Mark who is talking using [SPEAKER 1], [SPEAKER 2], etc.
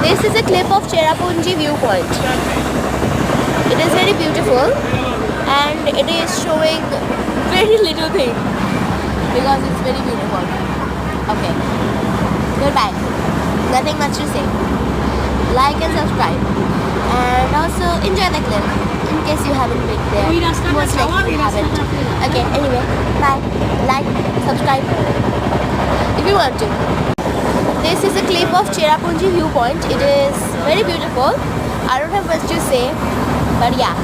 [SPEAKER 1] This is a clip of Cherrapunjee viewpoint. It is very beautiful and it is showing very little thing because it's very beautiful. Okay, goodbye. Nothing much to say. Like and subscribe and also enjoy the clip in case you haven't been there. Most likely you haven't. Okay, anyway, bye. Like, subscribe if you want to. This is a clip of Cherrapunjee viewpoint. It is very beautiful. I don't have much to say, but yeah.